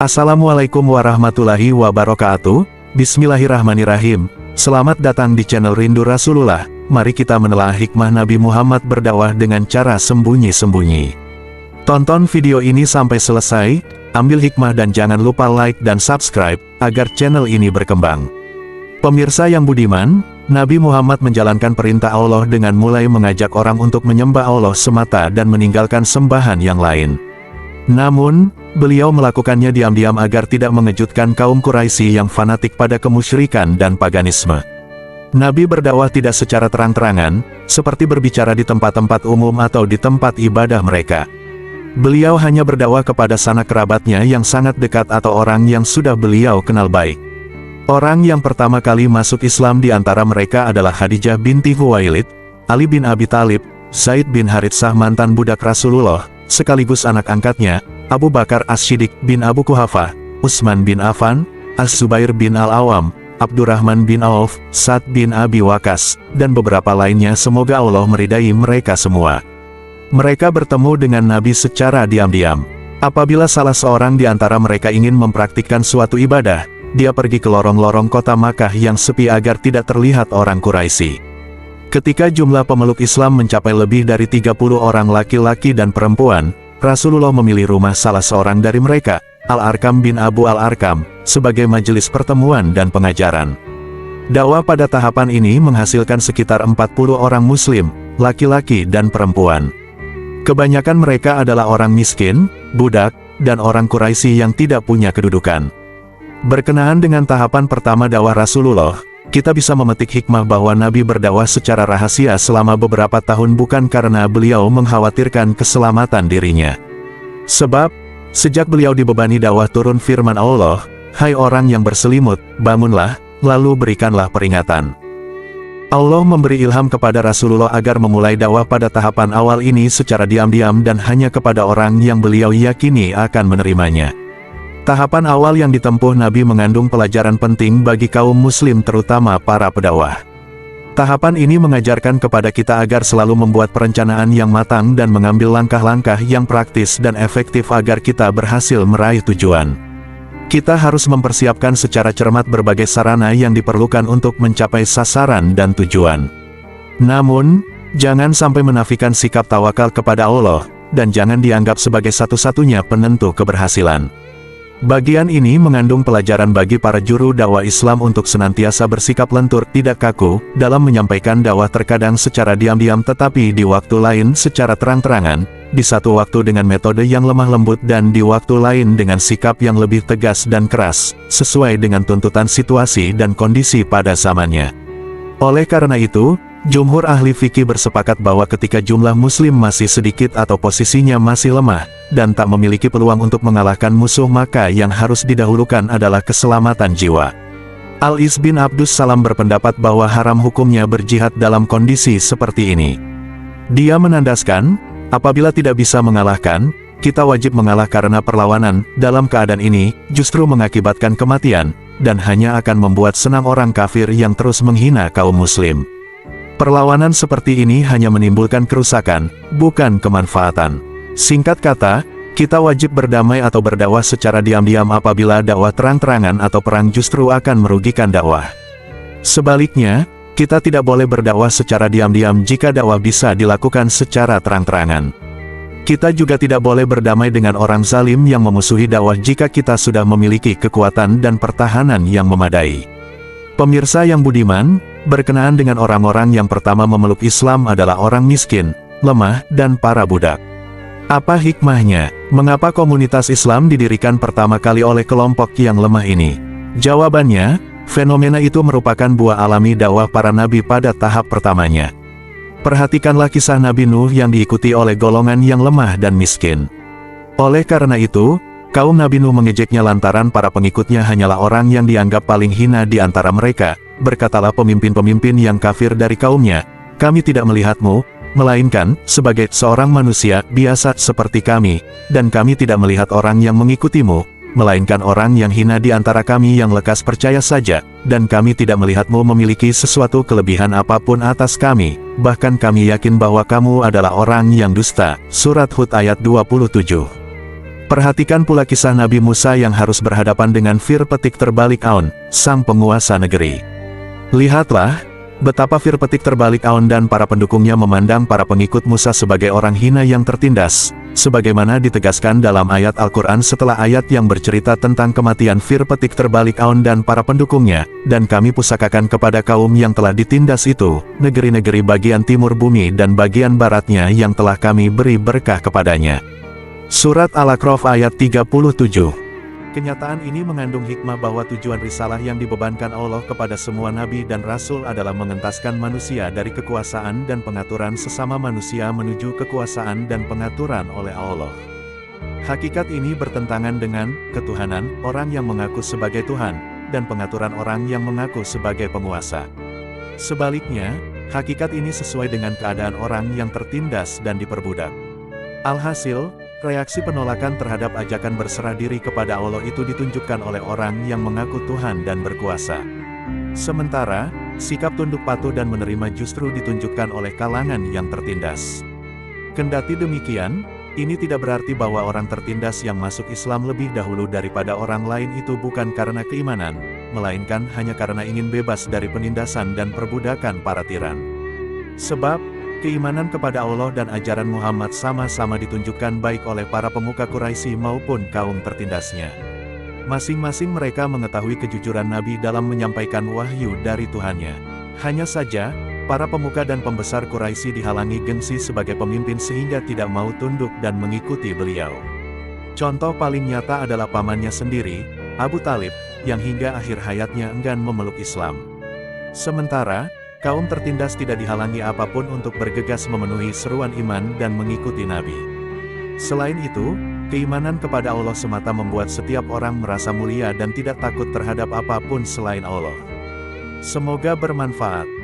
Assalamualaikum warahmatullahi wabarakatuh. Bismillahirrahmanirrahim. Selamat datang di channel Rindu Rasulullah. Mari kita menelah hikmah Nabi Muhammad berdakwah dengan cara sembunyi-sembunyi. Tonton video ini sampai selesai, ambil hikmah dan jangan lupa like dan subscribe, agar channel ini berkembang. Pemirsa yang budiman, Nabi Muhammad menjalankan perintah Allah dengan mulai mengajak orang untuk menyembah Allah semata dan meninggalkan sembahan yang lain. Namun, beliau melakukannya diam-diam agar tidak mengejutkan kaum Quraisy yang fanatik pada kemusyrikan dan paganisme. Nabi berdakwah tidak secara terang-terangan, seperti berbicara di tempat-tempat umum atau di tempat ibadah mereka. Beliau hanya berdakwah kepada sanak kerabatnya yang sangat dekat atau orang yang sudah beliau kenal baik. Orang yang pertama kali masuk Islam di antara mereka adalah Khadijah binti Khuwailid, Ali bin Abi Thalib, Zaid bin Haritsah mantan budak Rasulullah, sekaligus anak angkatnya, Abu Bakar As-Siddiq bin Abu Quhafah, Utsman bin Affan, Az-Zubair bin Al-Awam, Abdurrahman bin Auf, Sa'd bin Abi Waqqas, dan beberapa lainnya. Semoga Allah meridai mereka semua. Mereka bertemu dengan Nabi secara diam-diam. Apabila salah seorang di antara mereka ingin mempraktikkan suatu ibadah, dia pergi ke lorong-lorong kota Makkah yang sepi agar tidak terlihat orang Quraisy. Ketika jumlah pemeluk Islam mencapai lebih dari 30 orang laki-laki dan perempuan, Rasulullah memilih rumah salah seorang dari mereka, Al-Arkam bin Abu Al-Arkam, sebagai majelis pertemuan dan pengajaran. Dakwah pada tahapan ini menghasilkan sekitar 40 orang muslim, laki-laki dan perempuan. Kebanyakan mereka adalah orang miskin, budak, dan orang Quraisy yang tidak punya kedudukan. Berkenaan dengan tahapan pertama dakwah Rasulullah, kita bisa memetik hikmah bahwa Nabi berdakwah secara rahasia selama beberapa tahun bukan karena beliau mengkhawatirkan keselamatan dirinya. Sebab, sejak beliau dibebani dakwah turun firman Allah, "Hai orang yang berselimut, bangunlah, lalu berikanlah peringatan." Allah memberi ilham kepada Rasulullah agar memulai dakwah pada tahapan awal ini secara diam-diam dan hanya kepada orang yang beliau yakini akan menerimanya. Tahapan awal yang ditempuh Nabi mengandung pelajaran penting bagi kaum muslim terutama para pedakwah. Tahapan ini mengajarkan kepada kita agar selalu membuat perencanaan yang matang dan mengambil langkah-langkah yang praktis dan efektif agar kita berhasil meraih tujuan. Kita harus mempersiapkan secara cermat berbagai sarana yang diperlukan untuk mencapai sasaran dan tujuan. Namun, jangan sampai menafikan sikap tawakal kepada Allah, dan jangan dianggap sebagai satu-satunya penentu keberhasilan. Bagian ini mengandung pelajaran bagi para juru dakwah Islam untuk senantiasa bersikap lentur, tidak kaku, dalam menyampaikan dakwah terkadang secara diam-diam tetapi di waktu lain secara terang-terangan, di satu waktu dengan metode yang lemah lembut dan di waktu lain dengan sikap yang lebih tegas dan keras, sesuai dengan tuntutan situasi dan kondisi pada zamannya. Oleh karena itu, jumhur ahli fikih bersepakat bahwa ketika jumlah muslim masih sedikit atau posisinya masih lemah, dan tak memiliki peluang untuk mengalahkan musuh, maka yang harus didahulukan adalah keselamatan jiwa. Al-Is bin Abdus Salam berpendapat bahwa haram hukumnya berjihad dalam kondisi seperti ini. Dia menandaskan, apabila tidak bisa mengalahkan, kita wajib mengalah karena perlawanan, dalam keadaan ini, justru mengakibatkan kematian, dan hanya akan membuat senang orang kafir yang terus menghina kaum muslim. Perlawanan seperti ini hanya menimbulkan kerusakan, bukan kemanfaatan. Singkat kata, kita wajib berdamai atau berdakwah secara diam-diam apabila dakwah terang-terangan atau perang justru akan merugikan dakwah. Sebaliknya, kita tidak boleh berdakwah secara diam-diam jika dakwah bisa dilakukan secara terang-terangan. Kita juga tidak boleh berdamai dengan orang zalim yang memusuhi dakwah jika kita sudah memiliki kekuatan dan pertahanan yang memadai. Pemirsa yang budiman, berkenaan dengan orang-orang yang pertama memeluk Islam adalah orang miskin, lemah, dan para budak. Apa hikmahnya? Mengapa komunitas Islam didirikan pertama kali oleh kelompok yang lemah ini? Jawabannya, fenomena itu merupakan buah alami dakwah para nabi pada tahap pertamanya. Perhatikanlah kisah Nabi Nuh yang diikuti oleh golongan yang lemah dan miskin. Oleh karena itu, kaum Nabi Nuh mengejeknya lantaran para pengikutnya hanyalah orang yang dianggap paling hina di antara mereka. Berkatalah pemimpin-pemimpin yang kafir dari kaumnya, "Kami tidak melihatmu, melainkan sebagai seorang manusia biasa seperti kami, dan kami tidak melihat orang yang mengikutimu, melainkan orang yang hina di antara kami yang lekas percaya saja, dan kami tidak melihatmu memiliki sesuatu kelebihan apapun atas kami, bahkan kami yakin bahwa kamu adalah orang yang dusta." Surat Hud ayat 27. Perhatikan pula kisah Nabi Musa yang harus berhadapan dengan Fir petik terbalik Aun, sang penguasa negeri. Lihatlah, betapa Fir petik terbalik Aun dan para pendukungnya memandang para pengikut Musa sebagai orang hina yang tertindas, sebagaimana ditegaskan dalam ayat Al-Quran setelah ayat yang bercerita tentang kematian Fir petik terbalik Aun dan para pendukungnya, dan kami pusakakan kepada kaum yang telah ditindas itu, negeri-negeri bagian timur bumi dan bagian baratnya yang telah kami beri berkah kepadanya. Surat Al-A'raf ayat 37. Kenyataan ini mengandung hikmah bahwa tujuan risalah yang dibebankan Allah kepada semua nabi dan rasul adalah mengentaskan manusia dari kekuasaan dan pengaturan sesama manusia menuju kekuasaan dan pengaturan oleh Allah. Hakikat ini bertentangan dengan ketuhanan orang yang mengaku sebagai Tuhan, dan pengaturan orang yang mengaku sebagai penguasa. Sebaliknya, hakikat ini sesuai dengan keadaan orang yang tertindas dan diperbudak. Alhasil, reaksi penolakan terhadap ajakan berserah diri kepada Allah itu ditunjukkan oleh orang yang mengaku Tuhan dan berkuasa. Sementara, sikap tunduk patuh dan menerima justru ditunjukkan oleh kalangan yang tertindas. Kendati demikian, ini tidak berarti bahwa orang tertindas yang masuk Islam lebih dahulu daripada orang lain itu bukan karena keimanan, melainkan hanya karena ingin bebas dari penindasan dan perbudakan para tiran. Sebab, keimanan kepada Allah dan ajaran Muhammad sama-sama ditunjukkan baik oleh para pemuka Quraisy maupun kaum tertindasnya. Masing-masing mereka mengetahui kejujuran Nabi dalam menyampaikan wahyu dari Tuhannya. Hanya saja, para pemuka dan pembesar Quraisy dihalangi gengsi sebagai pemimpin sehingga tidak mau tunduk dan mengikuti beliau. Contoh paling nyata adalah pamannya sendiri, Abu Talib, yang hingga akhir hayatnya enggan memeluk Islam. Sementara, kaum tertindas tidak dihalangi apapun untuk bergegas memenuhi seruan iman dan mengikuti Nabi. Selain itu, keimanan kepada Allah semata membuat setiap orang merasa mulia dan tidak takut terhadap apapun selain Allah. Semoga bermanfaat.